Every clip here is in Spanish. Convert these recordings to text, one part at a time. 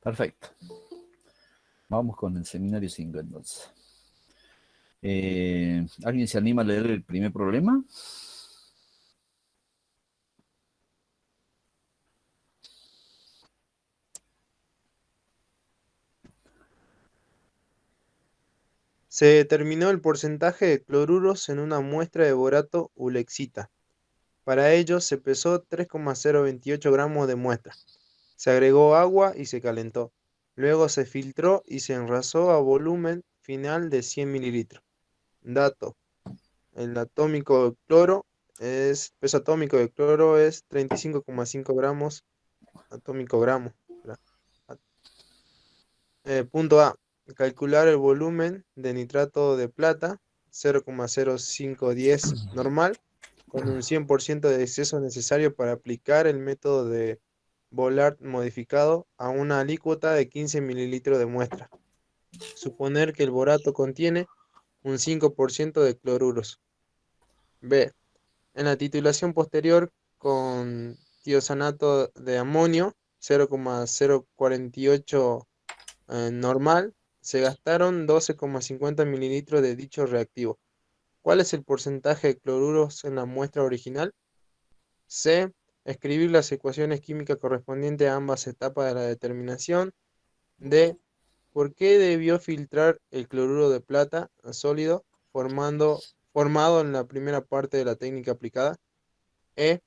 Perfecto. Vamos con el seminario 5 entonces. ¿Alguien se anima a leer el primer problema? Se determinó el porcentaje de cloruros en una muestra de borato ulexita. Para ello se pesó 3,028 gramos de muestra. Se agregó agua y se calentó. Luego se filtró y se enrasó a volumen final de 100 mililitros. Dato: el atómico de cloro peso atómico de cloro es 35,5 gramos atómico gramo. ¿Verdad? Punto A. Calcular el volumen de nitrato de plata, 0,0510 normal, con un 100% de exceso necesario para aplicar el método de Vollard modificado a una alícuota de 15 mililitros de muestra. Suponer que el borato contiene un 5% de cloruros. B. En la titulación posterior con tiosanato de amonio, 0,048 normal, se gastaron 12,50 mililitros de dicho reactivo. ¿Cuál es el porcentaje de cloruros en la muestra original? C. Escribir las ecuaciones químicas correspondientes a ambas etapas de la determinación. D. ¿Por qué debió filtrar el cloruro de plata sólido formado en la primera parte de la técnica aplicada? E.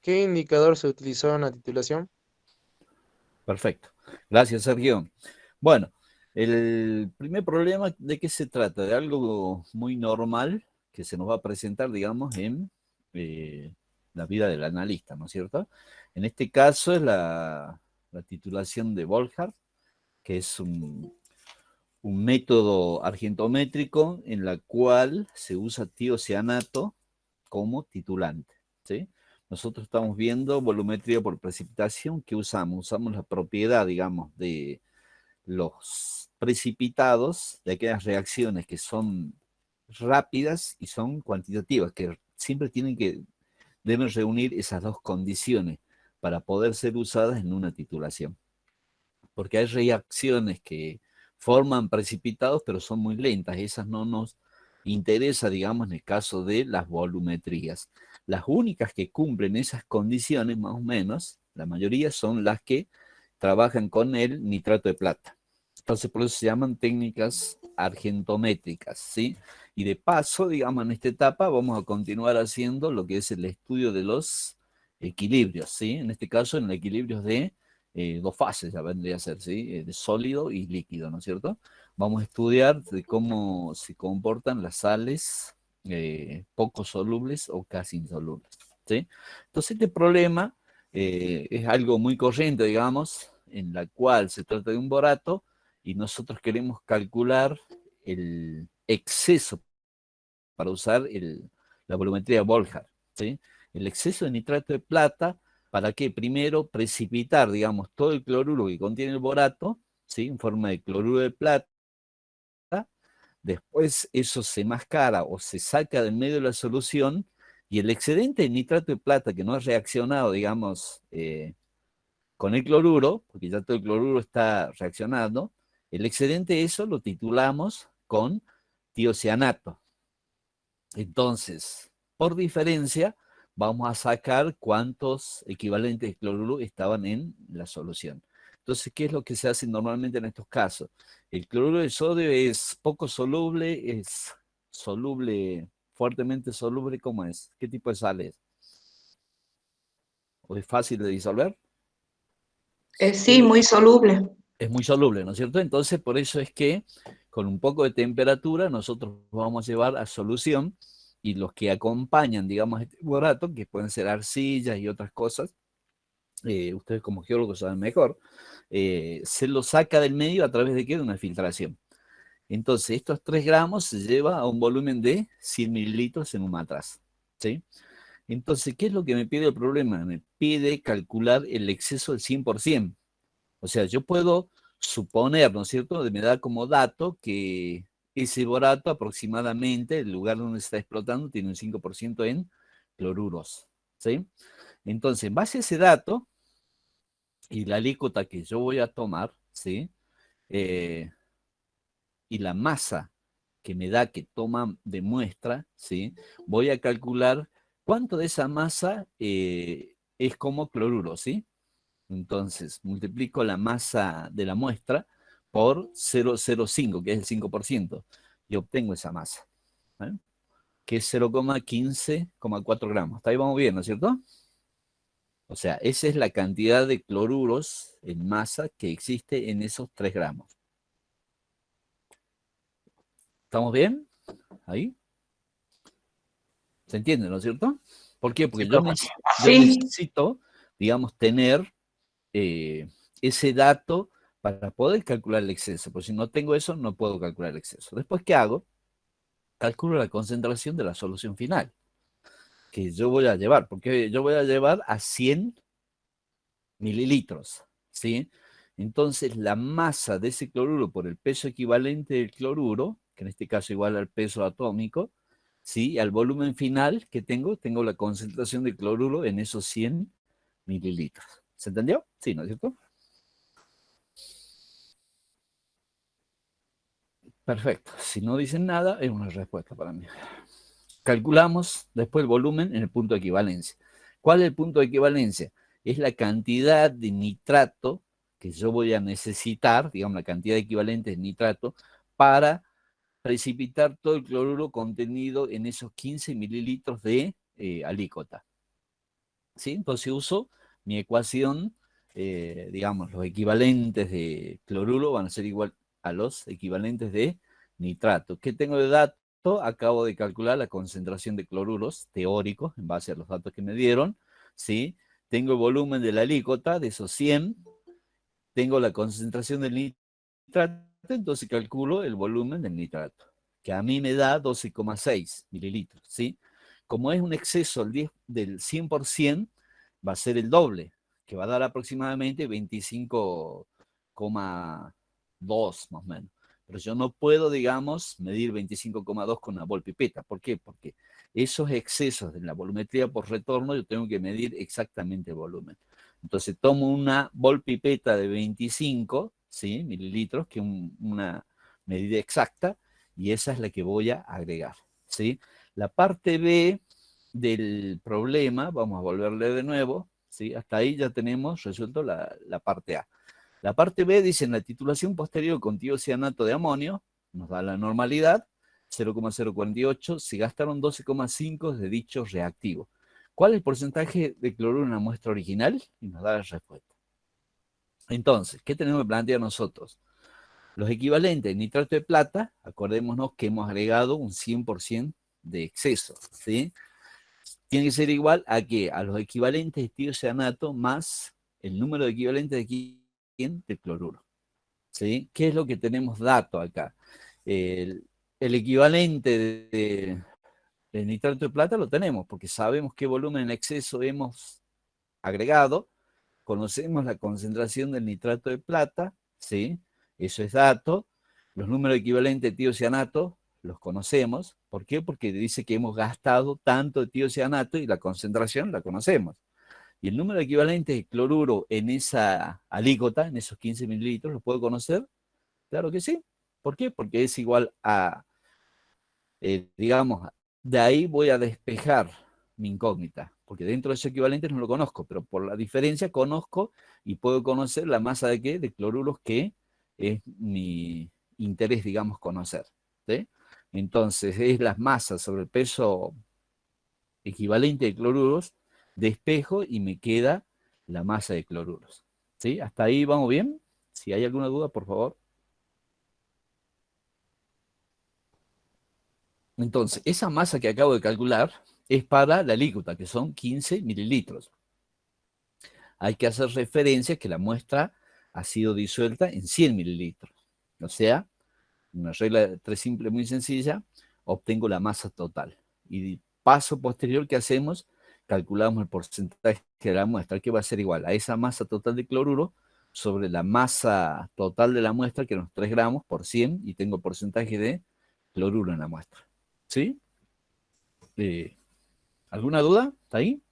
¿Qué indicador se utilizó en la titulación? Perfecto. Gracias, Sergio. Bueno, el primer problema, ¿de qué se trata? De algo muy normal que se nos va a presentar, digamos, en la vida del analista, ¿no es cierto? En este caso es la titulación de Volhard, que es un método argentométrico en la cual se usa tiocianato como titulante, ¿sí? Nosotros estamos viendo volumetría por precipitación. ¿Qué usamos? Usamos la propiedad, digamos, de los precipitados, de aquellas reacciones que son rápidas y son cuantitativas, que siempre deben reunir esas dos condiciones para poder ser usadas en una titulación. Porque hay reacciones que forman precipitados, pero son muy lentas. Esas no nos interesa, digamos, en el caso de las volumetrías. Las únicas que cumplen esas condiciones, más o menos, la mayoría son las que trabajan con el nitrato de plata. Entonces, por eso se llaman técnicas argentométricas, ¿sí? Y de paso, digamos, en esta etapa vamos a continuar haciendo lo que es el estudio de los equilibrios, ¿sí? En este caso, en el equilibrio de dos fases, ya vendría a ser, ¿sí? De sólido y líquido, ¿no es cierto? Vamos a estudiar de cómo se comportan las sales poco solubles o casi insolubles, ¿sí? Entonces, este problema es algo muy corriente, digamos, en la cual se trata de un borato y nosotros queremos calcular el exceso para usar la volumetría de Volhard, ¿sí? El exceso de nitrato de plata, ¿para qué? Primero, precipitar, digamos, todo el cloruro que contiene el borato, ¿sí? En forma de cloruro de plata. Después eso se mascara o se saca del medio de la solución y el excedente de nitrato de plata que no ha reaccionado, digamos, con el cloruro, porque ya todo el cloruro está reaccionando, el excedente de eso lo titulamos con tiocianato. Entonces, por diferencia, vamos a sacar cuántos equivalentes de cloruro estaban en la solución. Entonces, ¿qué es lo que se hace normalmente en estos casos? El cloruro de sodio es poco soluble, es soluble, fuertemente soluble, ¿cómo es? ¿Qué tipo de sal es? ¿O es fácil de disolver? Sí, muy soluble. Es muy soluble, ¿no es cierto? Entonces, por eso es que con un poco de temperatura nosotros vamos a llevar a solución y los que acompañan, digamos, este borato, que pueden ser arcillas y otras cosas, ustedes como geólogos saben mejor, se lo saca del medio a través de ¿qué? De una filtración. Entonces, estos 3 gramos se lleva a un volumen de 100 mililitros en un matraz, ¿sí? Entonces, ¿qué es lo que me pide el problema? Me pide calcular el exceso del 100%. O sea, yo puedo suponer, ¿no es cierto? Me da como dato que ese borato aproximadamente, el lugar donde se está explotando, tiene un 5% en cloruros, ¿sí? Entonces, en base a ese dato, y la alícuota que yo voy a tomar, ¿sí? Eh, y la masa que me da que toma de muestra, ¿sí? Voy a calcular cuánto de esa masa es como cloruro, ¿sí? Entonces, multiplico la masa de la muestra por 0,05, que es el 5%, y obtengo esa masa, ¿eh? Que es 0,15,4 gramos. Hasta ahí vamos bien, ¿no es cierto? O sea, esa es la cantidad de cloruros en masa que existe en esos 3 gramos. ¿Estamos bien? ¿Ahí? ¿Se entiende, no es cierto? ¿Por qué? Sí, Porque yo profe. Sí, necesito, digamos, tener ese dato para poder calcular el exceso. Porque si no tengo eso, no puedo calcular el exceso. Después, ¿qué hago? Calculo la concentración de la solución final que yo voy a llevar, porque yo voy a llevar a 100 mililitros, ¿sí? Entonces, la masa de ese cloruro por el peso equivalente del cloruro, que en este caso igual al peso atómico, ¿sí? Al volumen final que tengo la concentración de cloruro en esos 100 mililitros. ¿Se entendió? Sí, ¿no es cierto? Perfecto. Si no dicen nada, es una respuesta para mí. Calculamos después el volumen en el punto de equivalencia. ¿Cuál es el punto de equivalencia? Es la cantidad de nitrato que yo voy a necesitar, digamos, la cantidad equivalente de nitrato, para precipitar todo el cloruro contenido en esos 15 mililitros de alícota. ¿Sí? Entonces uso mi ecuación, digamos, los equivalentes de cloruro van a ser igual a los equivalentes de nitrato. ¿Qué tengo de dato? Acabo de calcular la concentración de cloruros teóricos en base a los datos que me dieron, ¿sí? Tengo el volumen de la alícuota de esos 100, tengo la concentración del nitrato, entonces calculo el volumen del nitrato, que a mí me da 12,6 mililitros, ¿sí? Como es un exceso del 100%, va a ser el doble, que va a dar aproximadamente 25,2 más o menos. Pero yo no puedo, digamos, medir 25,2 con una bolpipeta. ¿Por qué? Porque esos excesos de la volumetría por retorno yo tengo que medir exactamente el volumen. Entonces tomo una bolpipeta de 25, ¿sí? Mililitros, que es una medida exacta, y esa es la que voy a agregar, ¿sí? La parte B del problema, vamos a volverle de nuevo, ¿sí? Hasta ahí ya tenemos resuelto la parte A. La parte B dice, en la titulación posterior con tiocianato de amonio, nos da la normalidad, 0,048, se gastaron 12,5 de dicho reactivo. ¿Cuál es el porcentaje de cloruro en la muestra original? Y nos da la respuesta. Entonces, ¿qué tenemos que plantear nosotros? Los equivalentes de nitrato de plata, acordémonos que hemos agregado un 100% de exceso, ¿sí? Tiene que ser igual a que a los equivalentes de tiocianato más el número de equivalentes de quién, de cloruro, ¿sí? ¿Qué es lo que tenemos dato acá? El equivalente de nitrato de plata lo tenemos, porque sabemos qué volumen en exceso hemos agregado, conocemos la concentración del nitrato de plata, ¿sí? Eso es dato. Los números equivalentes de tiocianato los conocemos. ¿Por qué? Porque dice que hemos gastado tanto de tiocianato y la concentración la conocemos. Y el número equivalente de cloruro en esa alícuota, en esos 15 mililitros, ¿lo puedo conocer? Claro que sí. ¿Por qué? Porque es igual a, digamos, de ahí voy a despejar mi incógnita, porque dentro de esos equivalentes no lo conozco, pero por la diferencia conozco y puedo conocer la masa de qué, de cloruros, que es mi interés, digamos, conocer, ¿sí? Entonces es las masas sobre el peso equivalente de cloruros, despejo y me queda la masa de cloruros, ¿sí? ¿Hasta ahí vamos bien? Si hay alguna duda, por favor. Entonces, esa masa que acabo de calcular es para la alícuota, que son 15 mililitros. Hay que hacer referencia que la muestra ha sido disuelta en 100 mililitros. O sea, una regla de 3 simple muy sencilla, obtengo la masa total. Y paso posterior que hacemos, calculamos el porcentaje de la muestra, que va a ser igual a esa masa total de cloruro sobre la masa total de la muestra, que son 3 gramos por 100, y tengo porcentaje de cloruro en la muestra. ¿Sí? ¿Alguna duda? ¿Está ahí?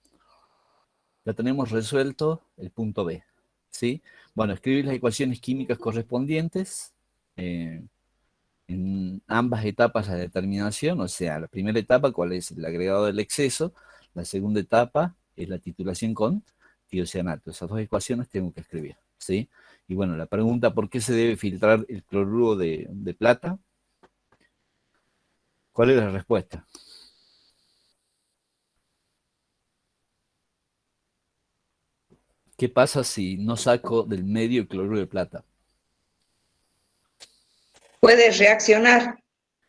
Ya tenemos resuelto el punto B. ¿sí? Bueno, escribir las ecuaciones químicas correspondientes en ambas etapas de determinación, o sea, la primera etapa, cuál es el agregado del exceso, la segunda etapa es la titulación con tiocianato. Esas dos ecuaciones tengo que escribir, ¿sí? Y bueno, la pregunta, ¿por qué se debe filtrar el cloruro de plata? ¿Cuál es la respuesta? ¿Qué pasa si no saco del medio el cloruro de plata? Puede reaccionar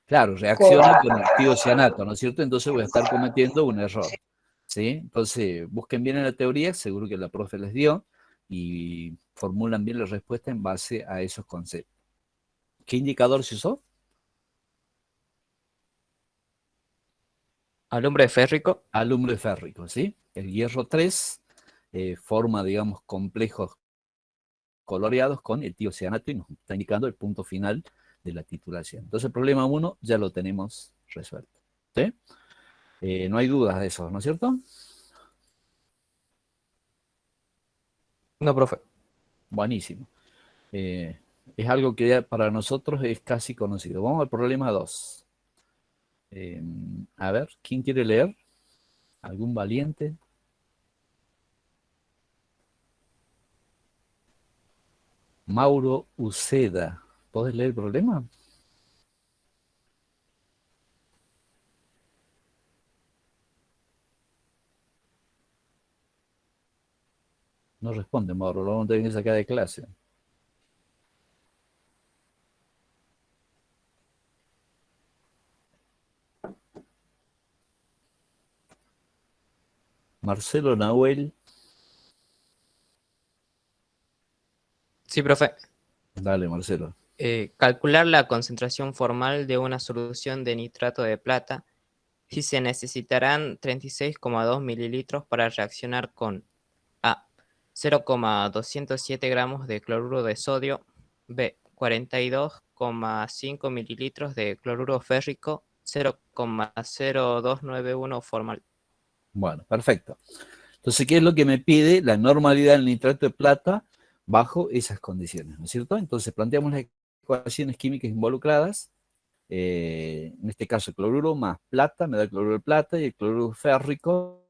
Claro, con... reacciona con el tiocianato, ¿no es cierto? Entonces voy a estar cometiendo un error, ¿sí? Entonces, busquen bien en la teoría, seguro que la profe les dio, y formulan bien la respuesta en base a esos conceptos. ¿Qué indicador se usó? Alumbre férrico. Alumbre férrico, ¿sí? El hierro 3 forma, digamos, complejos coloreados con el tiocianato y nos está indicando el punto final de la titulación. Entonces, el problema 1 ya lo tenemos resuelto, ¿sí? No hay dudas de eso, ¿no es cierto? No, profe. Buenísimo. Eh, es algo que ya para nosotros es casi conocido. Vamos al problema 2. A ver, ¿quién quiere leer? ¿Algún valiente? Mauro Uceda. ¿Podés leer el problema? No responde, Mauro. Lo vamos a tener que sacar de clase. Marcelo Nahuel. Sí, profe. Dale, Marcelo. Calcular la concentración formal de una solución de nitrato de plata si se necesitarán 36,2 mililitros para reaccionar con A. 0,207 gramos de cloruro de sodio. B. 42,5 mililitros de cloruro férrico. 0,0291 formal. Bueno, perfecto. Entonces, ¿qué es lo que me pide la normalidad del nitrato de plata bajo esas condiciones? ¿No es cierto? Entonces, planteamos las ecuaciones químicas involucradas. En este caso, cloruro más plata me da cloruro de plata y el cloruro férrico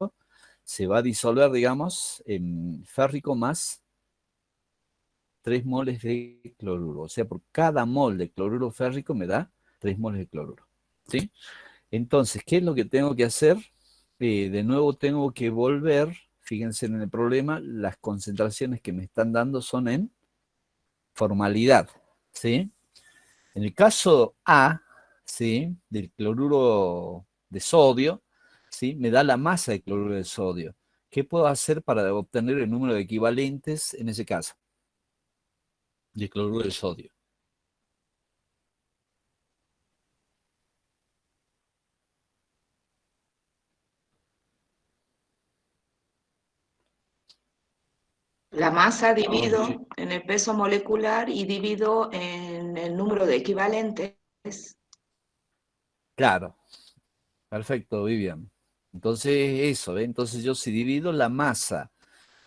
se va a disolver, digamos, en férrico más 3 moles de cloruro. O sea, por cada mol de cloruro férrico me da 3 moles de cloruro. ¿Sí? Entonces, ¿qué es lo que tengo que hacer? De nuevo tengo que volver, fíjense en el problema, las concentraciones que me están dando son en formalidad. ¿Sí? En el caso A, ¿sí? Del cloruro de sodio, ¿sí? Me da la masa de cloruro de sodio. ¿Qué puedo hacer para obtener el número de equivalentes en ese caso? De cloruro de sodio. La masa Sí. divido en el peso molecular y divido en el número de equivalentes. Claro, perfecto, Vivian. Entonces, eso, ¿eh? Entonces yo si divido la masa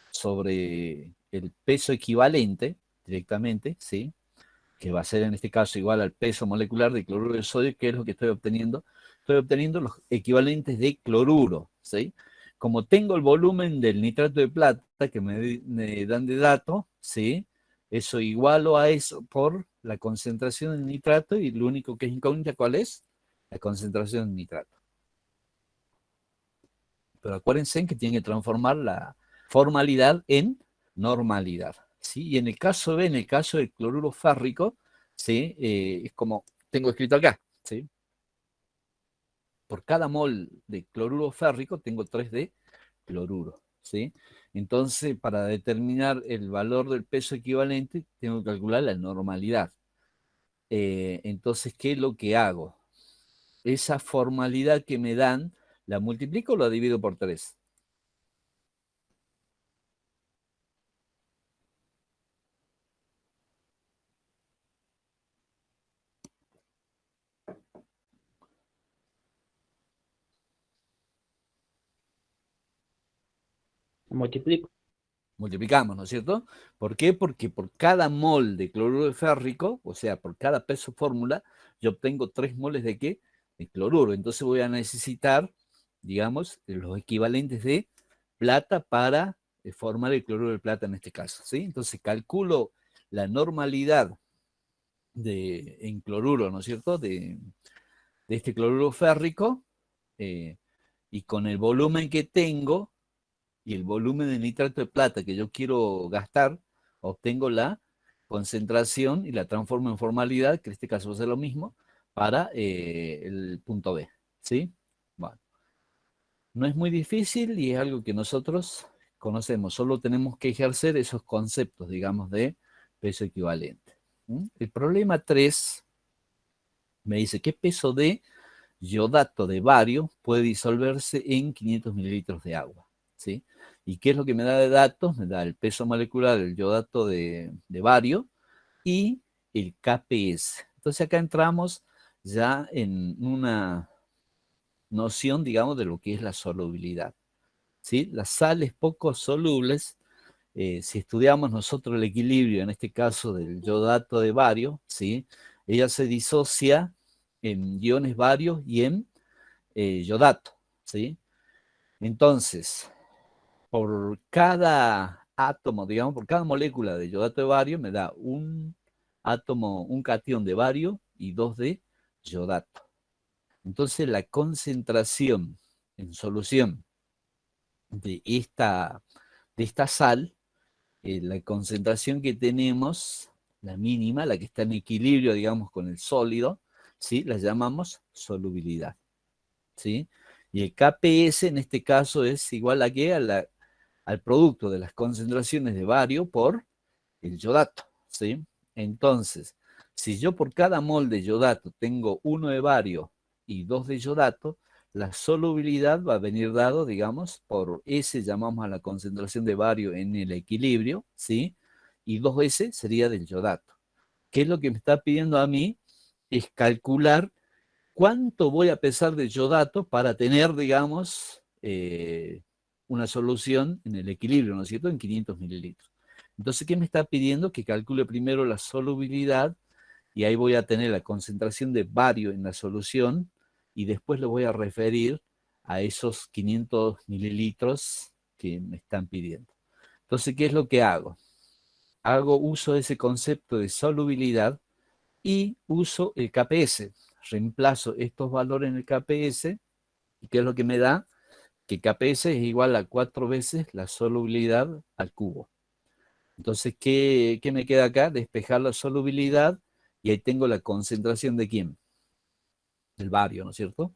sobre el peso equivalente directamente, ¿sí? Que va a ser en este caso igual al peso molecular de cloruro de sodio, ¿qué es lo que estoy obteniendo? Estoy obteniendo los equivalentes de cloruro, ¿sí? Como tengo el volumen del nitrato de plata que me dan de dato, ¿sí? Eso igualo a eso por la concentración del nitrato y lo único que es incógnita, ¿cuál es? La concentración del nitrato. Pero acuérdense que tienen que transformar la formalidad en normalidad, ¿sí? Y en el caso B, en el caso del cloruro férrico, ¿sí? Es como tengo escrito acá, ¿sí? Por cada mol de cloruro férrico tengo 3 de cloruro, ¿sí? Entonces, para determinar el valor del peso equivalente, tengo que calcular la normalidad. Entonces, ¿qué es lo que hago? Esa formalidad que me dan, ¿la multiplico o la divido por 3? Multiplico. multiplicamos, ¿no es cierto? ¿Por qué? Porque por cada mol de cloruro férrico, o sea, por cada peso fórmula, yo obtengo 3 moles de ¿qué? De cloruro. Entonces voy a necesitar, digamos, los equivalentes de plata para formar el cloruro de plata en este caso, ¿sí? Entonces calculo la normalidad en cloruro, ¿no es cierto? De este cloruro férrico, y con el volumen que tengo y el volumen de nitrato de plata que yo quiero gastar, obtengo la concentración y la transformo en formalidad, que en este caso va a ser lo mismo, para el punto B, ¿sí? Bueno, no es muy difícil y es algo que nosotros conocemos, solo tenemos que ejercer esos conceptos, digamos, de peso equivalente. El problema 3 me dice, ¿qué peso de yodato de bario puede disolverse en 500 mililitros de agua? ¿Sí? ¿Y qué es lo que me da de datos? Me da el peso molecular del yodato de bario y el KPS. Entonces acá entramos ya en una noción, digamos, de lo que es la solubilidad. ¿Sí? Las sales poco solubles, si estudiamos nosotros el equilibrio, en este caso del yodato de bario, ¿sí? Ella se disocia en iones barios y en yodato, ¿sí? Entonces, por cada átomo, digamos, por cada molécula de yodato de bario, me da un átomo, un cation de bario y 2 de yodato. Entonces, la concentración en solución de esta sal, la concentración que tenemos, la mínima, la que está en equilibrio, digamos, con el sólido, ¿sí? La llamamos solubilidad, ¿sí? Y el KPS en este caso es igual a ¿qué? Al producto de las concentraciones de bario por el yodato, ¿sí? Entonces, si yo por cada mol de yodato tengo 1 de bario y 2 de yodato, la solubilidad va a venir dado, digamos, por S llamamos a la concentración de bario en el equilibrio, ¿sí? Y 2S sería del yodato. ¿Qué es lo que me está pidiendo a mí? Es calcular cuánto voy a pesar de yodato para tener, digamos, una solución en el equilibrio, ¿no es cierto?, en 500 mililitros. Entonces, ¿qué me está pidiendo? Que calcule primero la solubilidad y ahí voy a tener la concentración de bario en la solución y después lo voy a referir a esos 500 mililitros que me están pidiendo. Entonces, ¿qué es lo que hago? Hago uso de ese concepto de solubilidad y uso el KPS. Reemplazo estos valores en el KPS, y ¿qué es lo que me da? Que KPS es igual a 4 veces la solubilidad al cubo. Entonces, ¿qué me queda acá? Despejar la solubilidad y ahí tengo la concentración de ¿quién? Del bario, ¿no es cierto?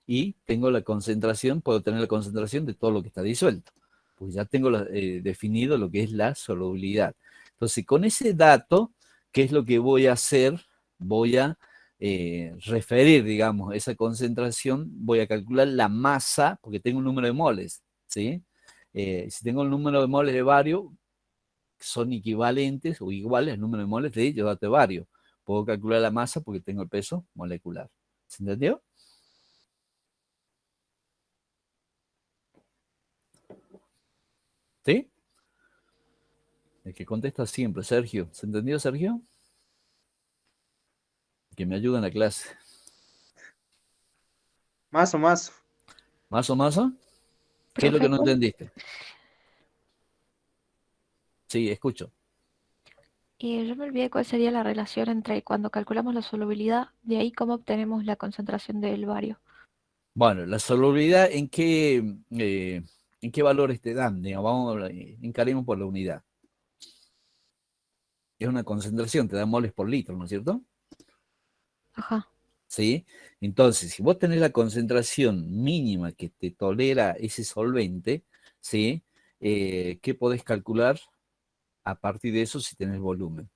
Y tengo la concentración, puedo tener la concentración de todo lo que está disuelto, pues ya tengo definido lo que es la solubilidad. Entonces, con ese dato, ¿qué es lo que voy a hacer? Voy a referir, digamos, esa concentración, voy a calcular la masa, porque tengo un número de moles, ¿sí? Si tengo el número de moles de bario, son equivalentes o iguales al número de moles de yodato de bario. Puedo calcular la masa porque tengo el peso molecular. ¿Se entendió? ¿Sí? El que contesta siempre, Sergio. ¿Se entendió, Sergio? Que me ayuda en la clase. Más o más. ¿Más o más? ¿Qué es lo que Profe, no entendiste? Sí, escucho. yo me olvidé cuál sería la relación entre cuando calculamos la solubilidad, de ahí cómo obtenemos la concentración del bario. Bueno, la solubilidad, ¿en qué valores te dan? Digamos, vamos, encaremos por la unidad. Es una concentración, te da moles por litro, ¿no es cierto? Ajá, ¿Sí? Entonces, si vos tenés la concentración mínima que te tolera ese solvente, ¿sí? ¿Qué podés calcular a partir de eso si tenés volumen?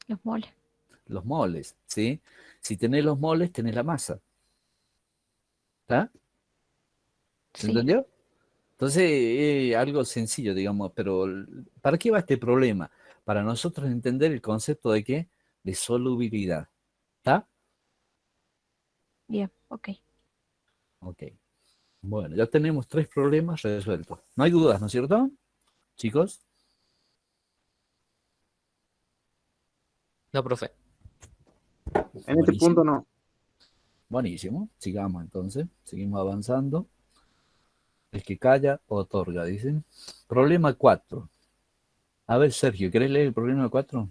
los moles. Los moles, ¿sí? Si tenés los moles, tenés la masa. ¿Está? ¿Se Sí, entendió? Entonces, algo sencillo, digamos, pero ¿para qué va este problema? Para nosotros entender el concepto de qué? De solubilidad. ¿Está? bien, ok. Ok. Bueno, ya tenemos 3 problemas resueltos. No hay dudas, ¿no es cierto, chicos? No, profe. En este punto no. Buenísimo. Sigamos entonces. Seguimos avanzando. El que calla, otorga, dicen. Problema 4. A ver, Sergio, ¿querés leer el problema 4?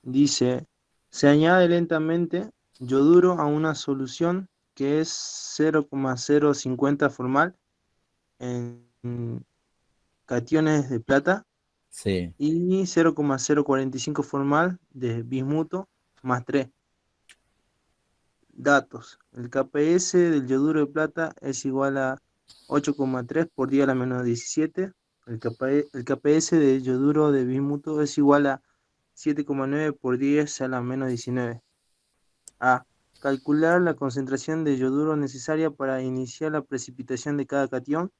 Dice, se añade lentamente yoduro a una solución que es 0,050 formal en cationes de plata Sí. y 0,045 formal de bismuto más 3. Datos. El KPS del yoduro de plata es igual a 8,3 por 10 a la menos 17. El KPS del yoduro de bismuto es igual a 7,9 por 10 a la menos 19. A. Calcular la concentración de yoduro necesaria para iniciar la precipitación de cada catión.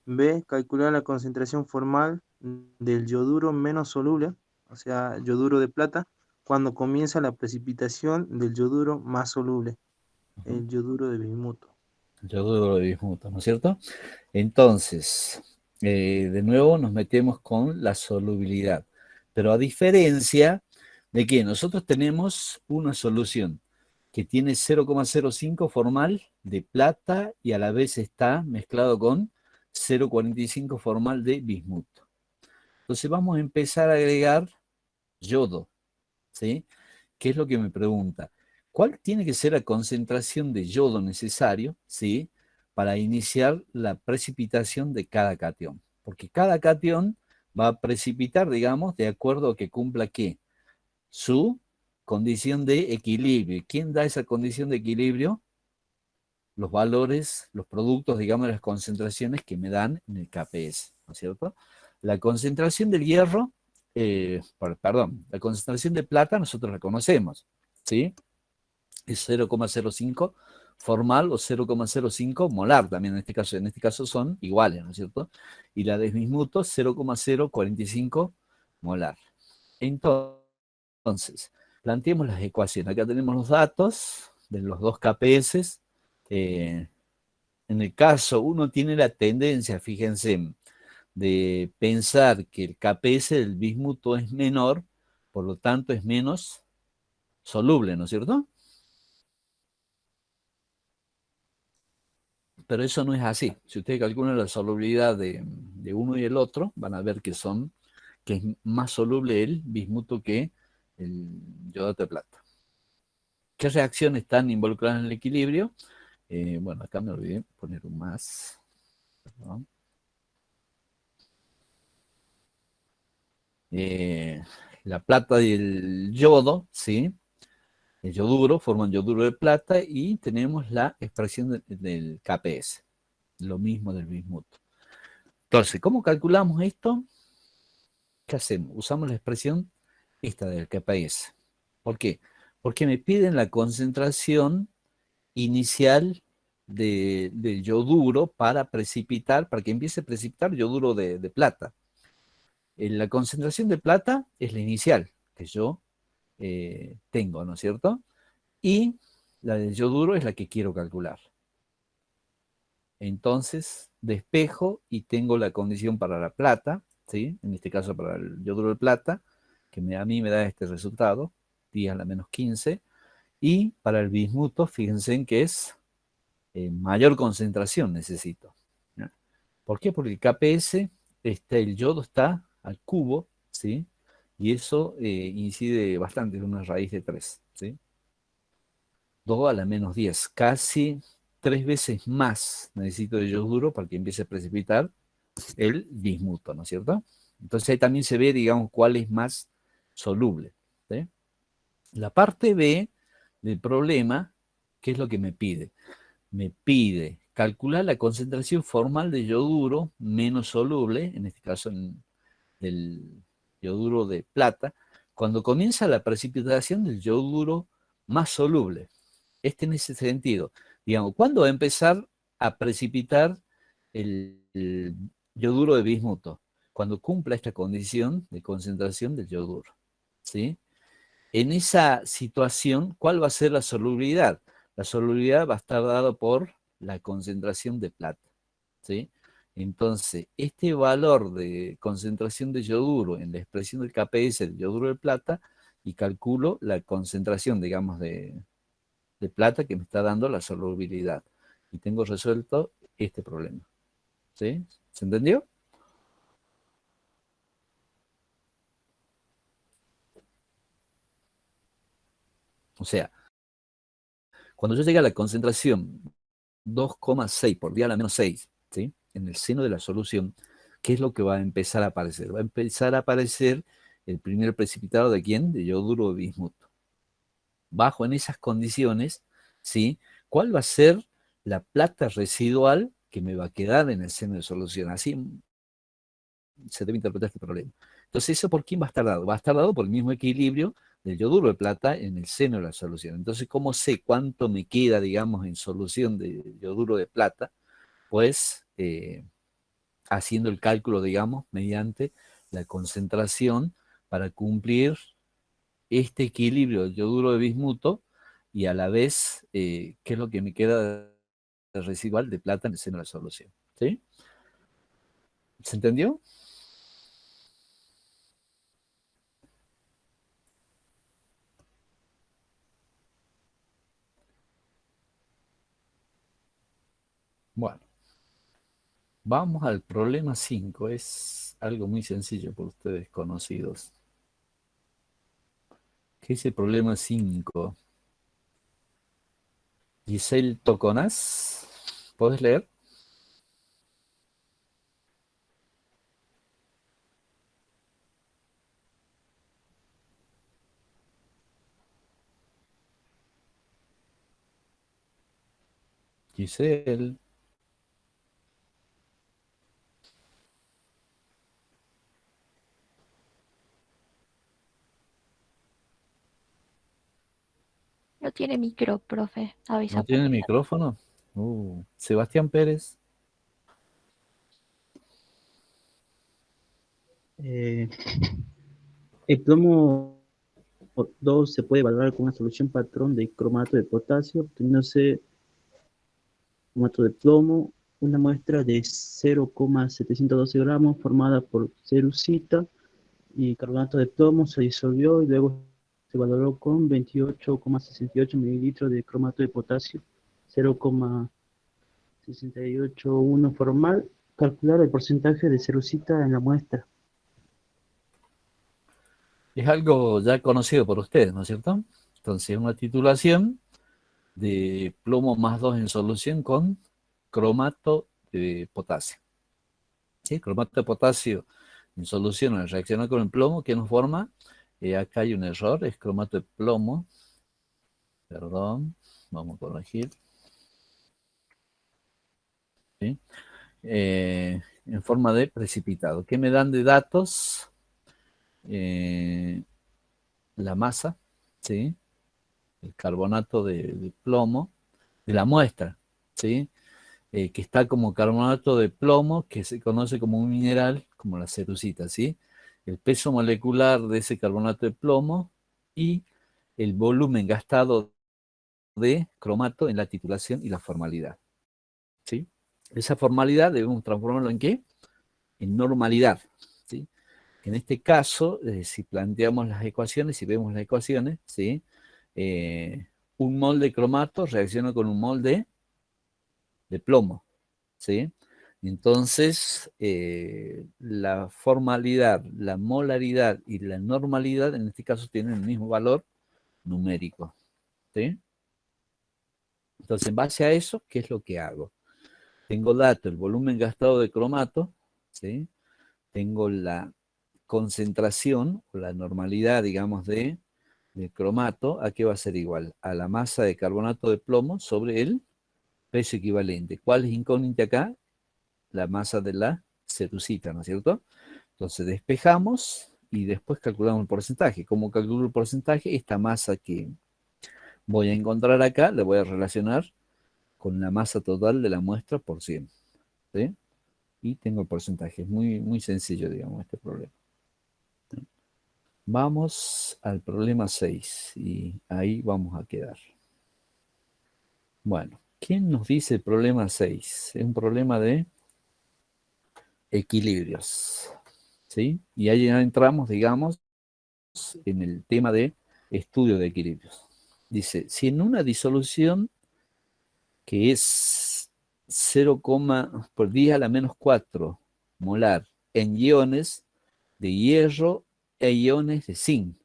B. Calcular la concentración formal del yoduro menos soluble, o sea, yoduro de plata, cuando comienza la precipitación del yoduro más soluble, el yoduro de bismuto. Yoduro de bismuto, ¿no es cierto? Entonces, de nuevo nos metemos con la solubilidad. Pero a diferencia de que nosotros tenemos una solución que tiene 0,05 formal de plata y a la vez está mezclado con 0,45 formal de bismuto. Entonces vamos a empezar a agregar yodo, ¿sí? ¿Qué es lo que me pregunta? ¿Cuál tiene que ser la concentración de yodo necesario, ¿sí?, para iniciar la precipitación de cada catión? Porque cada catión va a precipitar, digamos, de acuerdo a que cumpla ¿qué? Su condición de equilibrio. ¿Quién da esa condición de equilibrio? Los valores, los productos, digamos, las concentraciones que me dan en el KPS, ¿no es cierto? La concentración del hierro, la concentración de plata nosotros la conocemos, ¿sí? Es 0,05 formal o 0,05 molar también en este caso son iguales, ¿no es cierto? Y la de bismuto 0,045 molar. Entonces, planteemos las ecuaciones. Acá tenemos los datos de los dos KPS. En el caso, uno tiene la tendencia, fíjense, de pensar que el KPS del bismuto es menor, por lo tanto es menos soluble, ¿no es cierto? Pero eso no es así. Si ustedes calculan la solubilidad de uno y el otro, van a ver que es más soluble el bismuto que el yodato de plata. ¿Qué reacciones están involucradas en el equilibrio? Bueno, acá me olvidé poner un más. Perdón. La plata y el yodo, ¿sí? El yoduro forman yoduro de plata y tenemos la expresión del KPS, lo mismo del bismuto. Entonces, ¿cómo calculamos esto? ¿Qué hacemos? Usamos la expresión esta del KPS. ¿Por qué? Porque me piden la concentración inicial del yoduro para precipitar, para que empiece a precipitar yoduro de plata. La concentración de plata es la inicial que yo tengo, ¿no es cierto? Y la del yoduro es la que quiero calcular. Entonces, despejo y tengo la condición para la plata, ¿sí? En este caso para el yoduro de plata, que a mí me da este resultado, 10 a la menos 15. Y para el bismuto, fíjense en que es mayor concentración necesito, ¿no? ¿Por qué? Porque el KPS, el yodo está al cubo, ¿sí? Y eso incide bastante, es una raíz de 3, ¿sí? 2 a la menos 10, casi 3 veces más necesito de yoduro para que empiece a precipitar el bismuto, ¿no es cierto? Entonces ahí también se ve, digamos, cuál es más soluble, ¿sí? La parte B del problema, ¿qué es lo que me pide? Me pide calcular la concentración formal de yoduro menos soluble, en este caso del yoduro de plata, cuando comienza la precipitación del yoduro más soluble. En ese sentido, digamos, ¿cuándo va a empezar a precipitar el yoduro de bismuto, cuando cumpla esta condición de concentración del yoduro, ¿sí? En esa situación, ¿cuál va a ser la solubilidad? La solubilidad va a estar dada por la concentración de plata, ¿sí? Entonces, este valor de concentración de yoduro en la expresión del KPS del yoduro de plata, y calculo la concentración, digamos, de plata que me está dando la solubilidad. Y tengo resuelto este problema, ¿sí? ¿Se entendió? O sea, cuando yo llegue a la concentración 2,6 por 10 a la menos 6, ¿sí? En el seno de la solución, ¿qué es lo que va a empezar a aparecer? Va a empezar a aparecer el primer precipitado de ¿quién? De yoduro de bismuto. Bajo en esas condiciones, ¿sí? ¿Cuál va a ser la plata residual que me va a quedar en el seno de solución? Así se debe interpretar este problema. Entonces, ¿eso por quién va a estar dado? Va a estar dado por el mismo equilibrio del yoduro de plata en el seno de la solución. Entonces, ¿cómo sé cuánto me queda, digamos, en solución de yoduro de plata? Pues haciendo el cálculo, digamos, mediante la concentración para cumplir este equilibrio del yoduro de bismuto y a la vez, ¿qué es lo que me queda de residual de plata en el seno de la solución? ¿Sí? ¿Se entendió? Bueno, vamos al problema 5. Es algo muy sencillo por ustedes conocidos. ¿Qué es el problema 5? Giselle Toconaz, ¿puedes leer? Giselle. No tiene micro, profe. Avisa ¿No tiene cuando. micrófono? Sebastián Pérez. Eh, el plomo 2 se puede evaluar con una solución patrón de cromato de potasio, obteniéndose cromato de plomo, una muestra de 0,712 gramos formada por cerucita y carbonato de plomo se disolvió y luego se valoró con 28,68 mililitros de cromato de potasio, 0,681 formal. Calcular el porcentaje de cerucita en la muestra. Es algo ya conocido por ustedes, ¿no es cierto? Entonces, una titulación de plomo más 2 en solución con cromato de potasio. ¿Sí? Cromato de potasio en solución al reaccionar con el plomo, ¿qué nos forma? Acá hay un error, es cromato de plomo. Perdón, vamos a corregir. ¿Sí? En forma de precipitado. ¿Qué me dan de datos? La masa, ¿sí? El carbonato de plomo de la muestra, ¿sí? Que está como carbonato de plomo, que se conoce como un mineral, como la cerucita, ¿sí? El peso molecular de ese carbonato de plomo y el volumen gastado de cromato en la titulación y la formalidad, ¿sí? Esa formalidad debemos transformarlo en ¿qué? En normalidad, ¿sí? En este caso, si planteamos las ecuaciones, si vemos las ecuaciones, ¿sí? Un mol de cromato reacciona con un mol de plomo, ¿sí? Entonces, la formalidad, la molaridad y la normalidad, en este caso, tienen el mismo valor numérico, ¿sí? Entonces, en base a eso, ¿qué es lo que hago? Tengo dato, el volumen gastado de cromato, ¿sí? Tengo la concentración, o la normalidad, digamos, de cromato, ¿a qué va a ser igual? A la masa de carbonato de plomo sobre el peso equivalente. ¿Cuál es incógnita acá? La masa de la cerucita, ¿no es cierto? Entonces despejamos y después calculamos el porcentaje. ¿Cómo calculo el porcentaje? Esta masa que voy a encontrar acá, la voy a relacionar con la masa total de la muestra por 100. ¿Sí? y tengo el porcentaje. Es muy, muy sencillo, digamos, este problema. Vamos al problema 6 y ahí vamos a quedar. Bueno, ¿quién nos dice el problema 6? Es un problema de equilibrios, ¿sí? Y ahí ya entramos, digamos, en el tema de estudio de equilibrios. Dice, si en una disolución que es 0, por 10 a la menos 4 molar en iones de hierro e iones de zinc,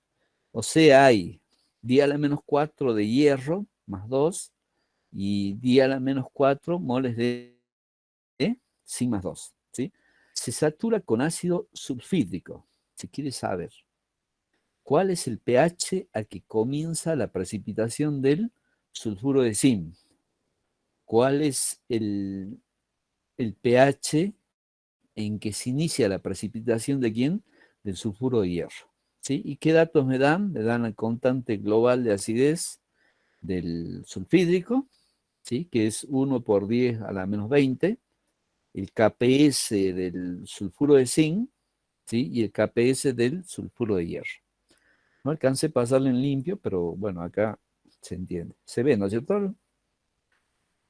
o sea, hay 10 a la menos 4 de hierro más 2 y 10 a la menos 4 moles de zinc más 2, ¿sí? Se satura con ácido sulfídrico. Si quieres saber cuál es el pH al que comienza la precipitación del sulfuro de zinc, cuál es el pH en que se inicia la precipitación de quién, del sulfuro de hierro, ¿sí? ¿Y qué datos me dan? Me dan la constante global de acidez del sulfídrico, ¿sí? Que es 1 por 10 a la menos 20, el KPS del sulfuro de zinc, ¿sí? Y el KPS del sulfuro de hierro. No alcancé a pasarlo en limpio, pero bueno, acá se entiende. Se ve, ¿no es cierto?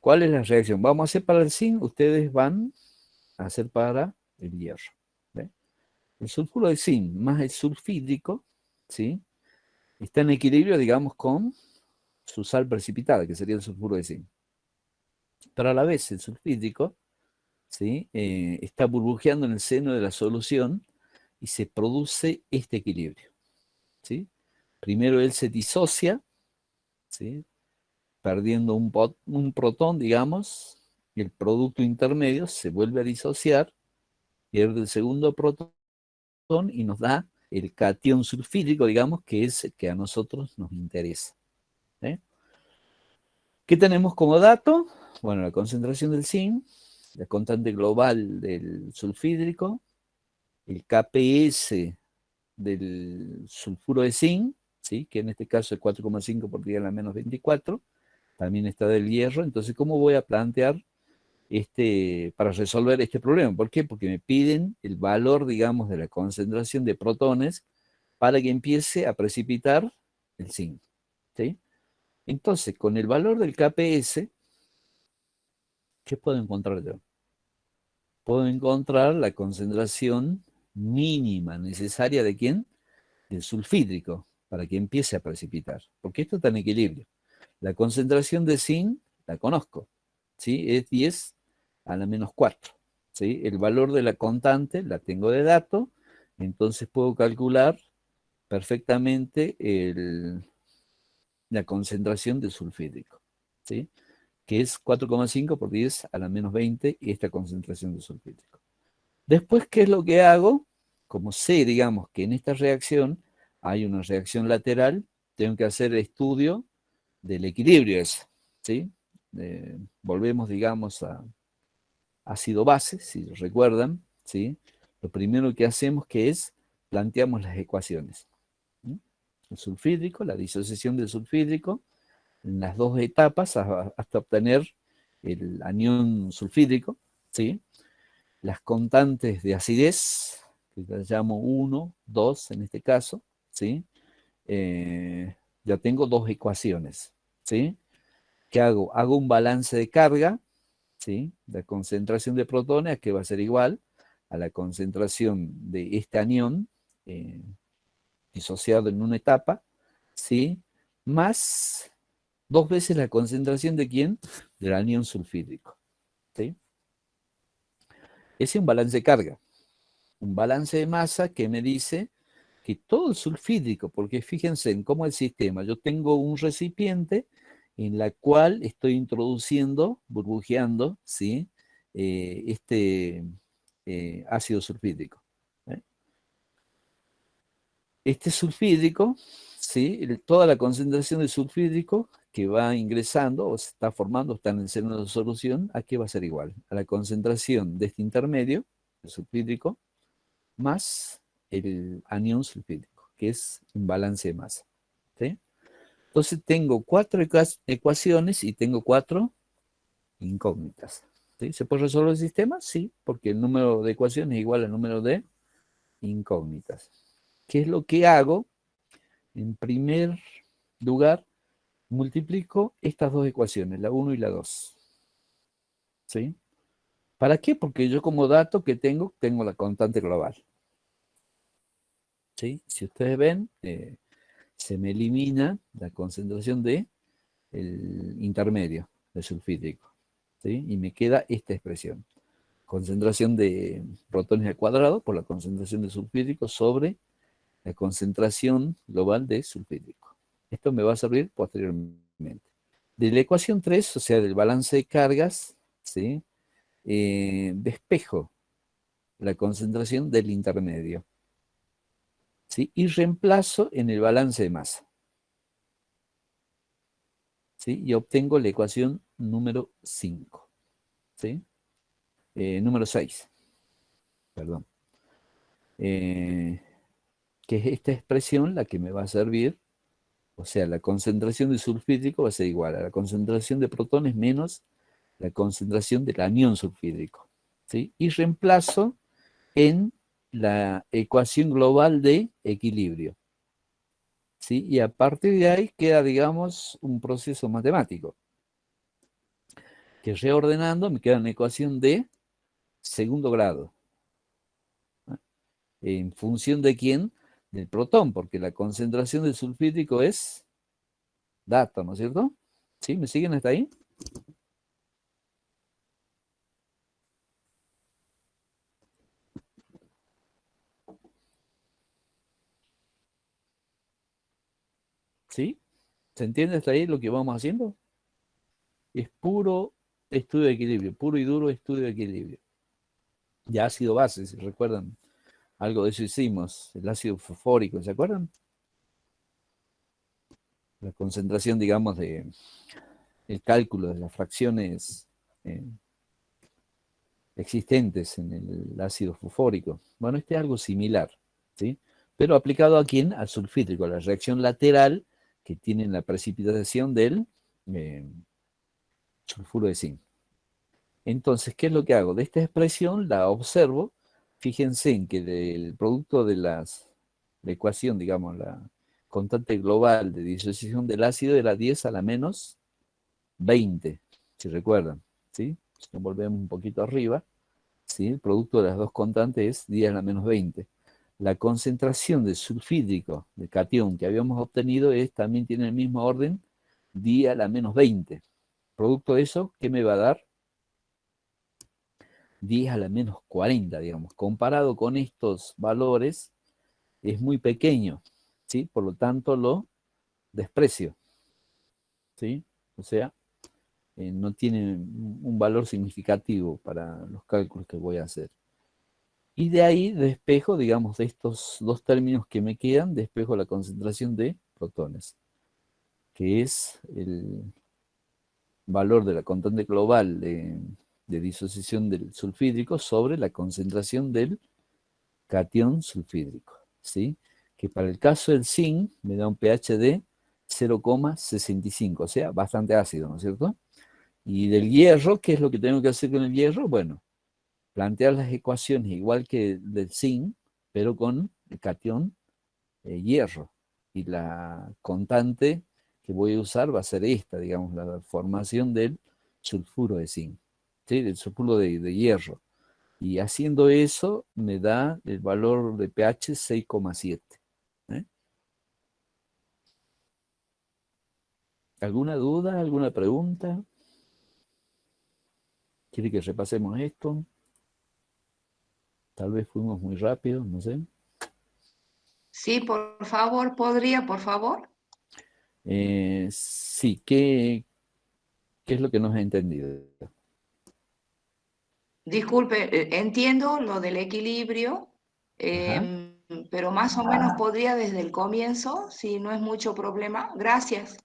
¿Cuál es la reacción? Vamos a hacer para el zinc, ustedes van a hacer para el hierro. ¿Ve? El sulfuro de zinc más el sulfídrico, ¿sí? Está en equilibrio, digamos, con su sal precipitada, que sería el sulfuro de zinc. Pero a la vez el sulfídrico, ¿sí? Está burbujeando en el seno de la solución y se produce este equilibrio, ¿sí? Primero él se disocia, ¿sí? Perdiendo un protón, digamos, y el producto intermedio se vuelve a disociar, pierde el segundo protón y nos da el catión sulfídrico, digamos, que es el que a nosotros nos interesa. ¿Eh? ¿Qué tenemos como dato? Bueno, la concentración del zinc, la constante global del sulfídrico, el KPS del sulfuro de zinc, ¿sí? Que en este caso es 4,5 por 10 a la menos 24, también está del hierro. Entonces, ¿cómo voy a plantear para resolver este problema? ¿Por qué? Porque me piden el valor, digamos, de la concentración de protones para que empiece a precipitar el zinc, ¿sí? Entonces, con el valor del KPS, ¿qué puedo encontrar yo? Puedo encontrar la concentración mínima necesaria ¿de quién? Del sulfídrico, para que empiece a precipitar, porque esto está en equilibrio. La concentración de zinc la conozco, ¿sí? Es 10 a la menos 4, ¿sí? El valor de la constante la tengo de dato, entonces puedo calcular perfectamente la concentración de sulfídrico, ¿sí? Que es 4,5 por 10 a la menos 20 y esta concentración de sulfídrico. Después, ¿qué es lo que hago? Como sé, digamos, que en esta reacción hay una reacción lateral, tengo que hacer estudio del equilibrio ese, ¿sí? Volvemos, digamos, a ácido-base, si recuerdan, ¿sí? Lo primero que hacemos que es, planteamos las ecuaciones. El sulfídrico, la disociación del sulfídrico, en las dos etapas hasta obtener el anión sulfídrico, ¿sí? Las constantes de acidez, que las llamo 1, 2 en este caso, ¿sí? Ya tengo dos ecuaciones, ¿sí? ¿Qué hago? Hago un balance de carga, ¿sí? La concentración de protones, que va a ser igual a la concentración de este anión disociado en una etapa, ¿sí? Más 2 veces la concentración de ¿quién? Del anión sulfídrico, ¿sí? Ese es un balance de carga. Un balance de masa que me dice que todo el sulfídrico, porque fíjense en cómo el sistema, yo tengo un recipiente en la cual estoy introduciendo, burbujeando, ¿sí? Ácido sulfídrico. ¿eh? Este sulfídrico, ¿sí? Toda la concentración de sulfídrico que va ingresando o se está formando, está en el seno de la solución, ¿a qué va a ser igual? A la concentración de este intermedio, el sulfídrico, más el anión sulfídrico, que es un balance de masa. ¿sí? Entonces tengo 4 ecuaciones y tengo 4 incógnitas. ¿Sí? ¿Se puede resolver el sistema? Sí, porque el número de ecuaciones es igual al número de incógnitas. ¿Qué es lo que hago? En primer lugar, multiplico estas dos ecuaciones, la 1 y la 2. ¿Sí? ¿Para qué? Porque yo como dato que tengo la constante global. ¿Sí? Si ustedes ven, se me elimina la concentración del intermedio, del sulfídrico. ¿Sí? Y me queda esta expresión. Concentración de protones al cuadrado por la concentración de sulfídrico sobre la concentración global de sulfídrico. Esto me va a servir posteriormente. De la ecuación 3, o sea, del balance de cargas, ¿sí? Despejo la concentración del intermedio, ¿sí? Y reemplazo en el balance de masa, ¿sí? Y obtengo la ecuación número 5, ¿sí? Número 6, perdón. Que es esta expresión la que me va a servir, o sea, la concentración de sulfídrico va a ser igual a la concentración de protones menos la concentración del anión sulfídrico, ¿sí? Y reemplazo en la ecuación global de equilibrio, ¿sí? Y a partir de ahí queda, digamos, un proceso matemático, que reordenando me queda una ecuación de segundo grado, ¿no? ¿En función de quién? Del protón, porque la concentración del sulfídrico es dato, ¿no es cierto? ¿Sí? ¿Me siguen hasta ahí? ¿Sí? ¿Se entiende hasta ahí lo que vamos haciendo? Es puro estudio de equilibrio, puro y duro estudio de equilibrio. Ya ácido base, si recuerdan, algo de eso hicimos, el ácido fosfórico, ¿se acuerdan? La concentración, digamos, de el cálculo de las fracciones existentes en el ácido fosfórico. Bueno, este es algo similar, ¿sí? Pero aplicado a quién? Al sulfídrico, a la reacción lateral que tiene la precipitación del sulfuro de zinc. Entonces, ¿qué es lo que hago? De esta expresión la observo. Fíjense en que del producto de la ecuación, digamos, la constante global de disociación del ácido era 10 a la menos 20, si recuerdan, ¿sí? Si nos volvemos un poquito arriba, ¿sí? El producto de las dos constantes es 10 a la menos 20. La concentración de sulfídrico, de catión, que habíamos obtenido también tiene el mismo orden, 10 a la menos 20. Producto de eso, ¿qué me va a dar? 10 a la menos 40, digamos. Comparado con estos valores, es muy pequeño, ¿sí? Por lo tanto, lo desprecio, ¿sí? O sea, no tiene un valor significativo para los cálculos que voy a hacer. Y de ahí despejo, digamos, de estos dos términos que me quedan, despejo la concentración de protones, que es el valor de la constante global de disociación del sulfídrico sobre la concentración del catión sulfídrico, ¿sí? Que para el caso del zinc me da un pH de 0,65, o sea, bastante ácido, ¿no es cierto? Y del hierro, ¿qué es lo que tengo que hacer con el hierro? Bueno, plantear las ecuaciones igual que del zinc, pero con el catión hierro. Y la constante que voy a usar va a ser esta, digamos, la formación del sulfuro de zinc, ¿sí? Del sulfuro de hierro. Y haciendo eso me da el valor de pH 6,7. ¿Eh? ¿Alguna duda? ¿Alguna pregunta? ¿Quiere que repasemos esto? Tal vez fuimos muy rápido, no sé. Sí, por favor, podría, por favor. Sí, ¿qué es lo que no has entendido? Disculpe, entiendo lo del equilibrio, Ajá. pero más o menos podría desde el comienzo, si no es mucho problema. Gracias.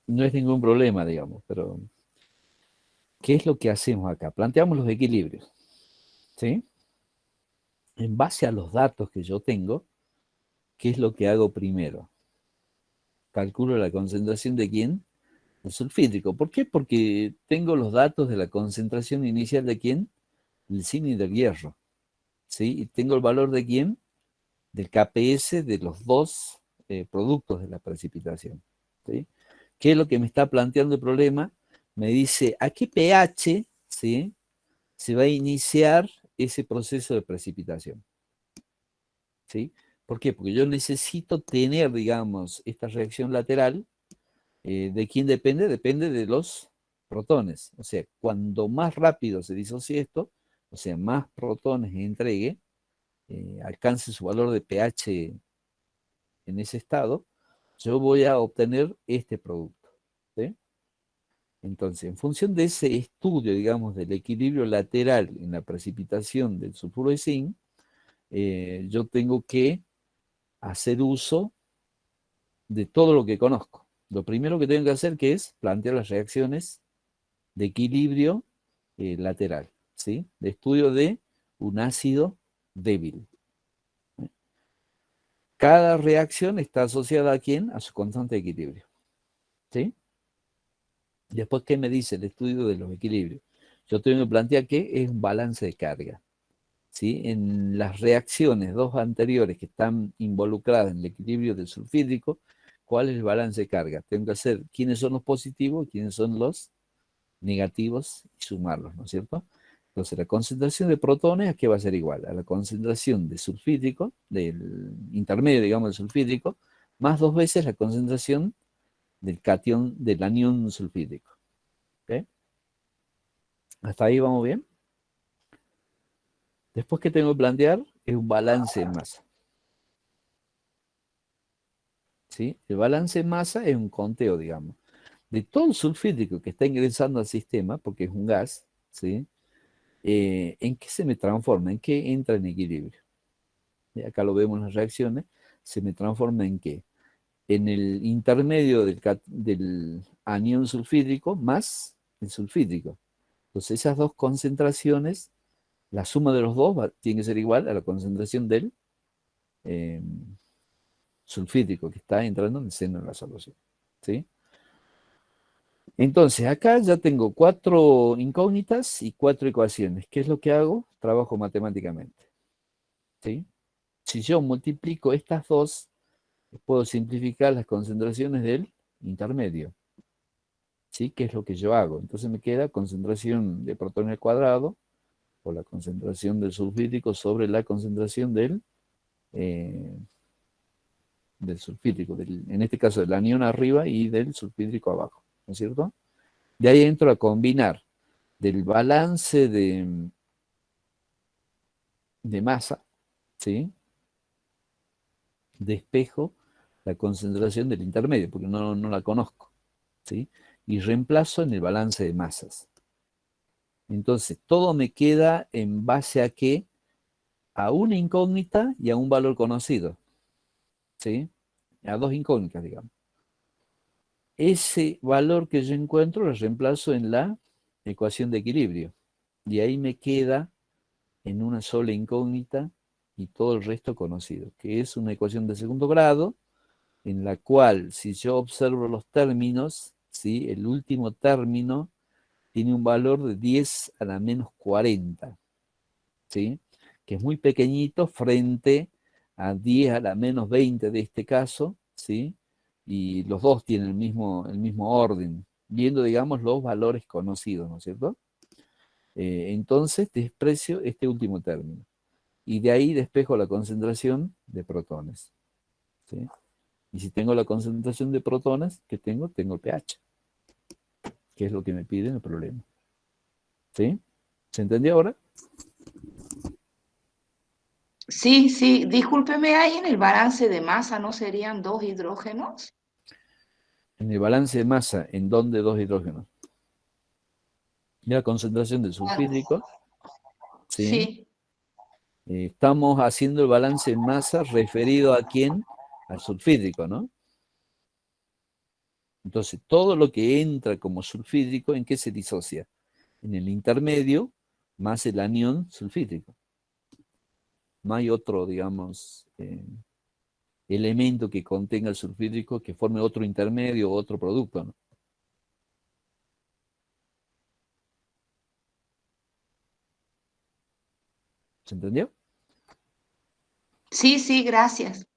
No es ningún problema, digamos, pero ¿qué es lo que hacemos acá? Planteamos los equilibrios, ¿sí? En base a los datos que yo tengo, ¿qué es lo que hago primero? Calculo la concentración de quién? el sulfídrico. ¿Por qué? Porque tengo los datos de la concentración inicial de quién, del zinc y del hierro, ¿sí? Y tengo el valor de quién, del KPS de los dos productos de la precipitación, ¿sí? ¿Qué es lo que me está planteando el problema? Me dice, ¿a qué pH, ¿sí?, se va a iniciar ese proceso de precipitación? ¿Sí? ¿Por qué? Porque yo necesito tener, digamos, esta reacción lateral. ¿De quién depende? Depende de los protones. O sea, cuando más rápido se disocie esto, o sea, más protones entregue, alcance su valor de pH en ese estado, yo voy a obtener este producto, ¿sí? Entonces, en función de ese estudio, digamos, del equilibrio lateral en la precipitación del sulfuro de zinc, yo tengo que hacer uso de todo lo que conozco. Lo primero que tengo que hacer que es plantear las reacciones de equilibrio lateral, ¿sí? De estudio de un ácido débil. Cada reacción está asociada a quién? A su constante de equilibrio, ¿sí? Después, ¿qué me dice el estudio de los equilibrios? Yo tengo que plantear que es un balance de carga, ¿sí? En las reacciones dos anteriores que están involucradas en el equilibrio del sulfídrico, ¿cuál es el balance de carga? Tengo que hacer quiénes son los positivos y quiénes son los negativos y sumarlos, ¿no es cierto? Entonces, la concentración de protones, ¿a qué va a ser igual? A la concentración de sulfídrico, del intermedio, digamos, del sulfídrico, más 2 veces la concentración del catión, del anión sulfídrico. ¿Okay? ¿Hasta ahí vamos bien? Después, que tengo que plantear es un balance en masa. ¿Sí? El balance en masa es un conteo, digamos, de todo el sulfídrico que está ingresando al sistema, porque es un gas, ¿sí? ¿En qué se me transforma? ¿En qué entra en equilibrio? Y acá lo vemos en las reacciones. ¿Se me transforma en qué? En el intermedio del anión sulfídrico más el sulfídrico. Entonces, esas dos concentraciones, la suma de los dos tiene que ser igual a la concentración del eh, sulfídrico que está entrando en el seno de la solución, ¿sí? Entonces, acá ya tengo 4 incógnitas y 4 ecuaciones. ¿Qué es lo que hago? Trabajo matemáticamente, ¿sí? Si yo multiplico estas dos, puedo simplificar las concentraciones del intermedio, ¿sí? ¿Qué es lo que yo hago? Entonces me queda concentración de protones al cuadrado, o la concentración del sulfídrico sobre la concentración del sulfídrico, en este caso del anión arriba y del sulfídrico abajo, ¿no es cierto? De ahí entro a combinar del balance de masa, ¿sí? Despejo la concentración del intermedio, porque no la conozco, ¿sí? Y reemplazo en el balance de masas. Entonces, todo me queda en base a qué? A una incógnita y a un valor conocido, ¿sí? A dos incógnitas, digamos. Ese valor que yo encuentro lo reemplazo en la ecuación de equilibrio. Y ahí me queda en una sola incógnita y todo el resto conocido, que es una ecuación de segundo grado, en la cual, si yo observo los términos, ¿sí? El último término tiene un valor de 10 a la menos 40, ¿sí? Que es muy pequeñito frente a 10 a la menos 20 de este caso, ¿sí? Y los dos tienen el mismo orden, viendo, digamos, los valores conocidos, ¿no es cierto? Entonces desprecio este último término. Y de ahí despejo la concentración de protones, ¿sí? Y si tengo la concentración de protones, ¿qué tengo? Tengo el pH, que es lo que me pide en el problema. ¿Sí? ¿Se entendió ahora? Sí, sí, discúlpeme, ahí en el balance de masa, ¿no serían 2 hidrógenos? En el balance de masa, ¿en dónde dos hidrógenos? Y la concentración del sulfídrico, ¿sí? Sí, Estamos haciendo el balance en masa referido a quién? Al sulfídrico, ¿no? Entonces, todo lo que entra como sulfídrico, ¿en qué se disocia? En el intermedio más el anión sulfídrico. No hay otro, digamos, elemento que contenga el sulfídrico que forme otro intermedio o otro producto, ¿no? ¿Se entendió? Sí, sí, gracias.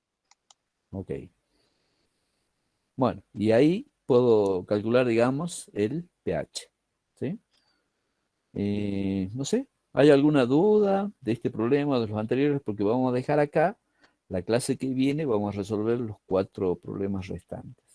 Ok. Bueno, y ahí puedo calcular, digamos, el pH. ¿Sí? No sé, ¿hay alguna duda de este problema, de los anteriores? Porque vamos a dejar acá, la clase que viene, vamos a resolver los 4 problemas restantes.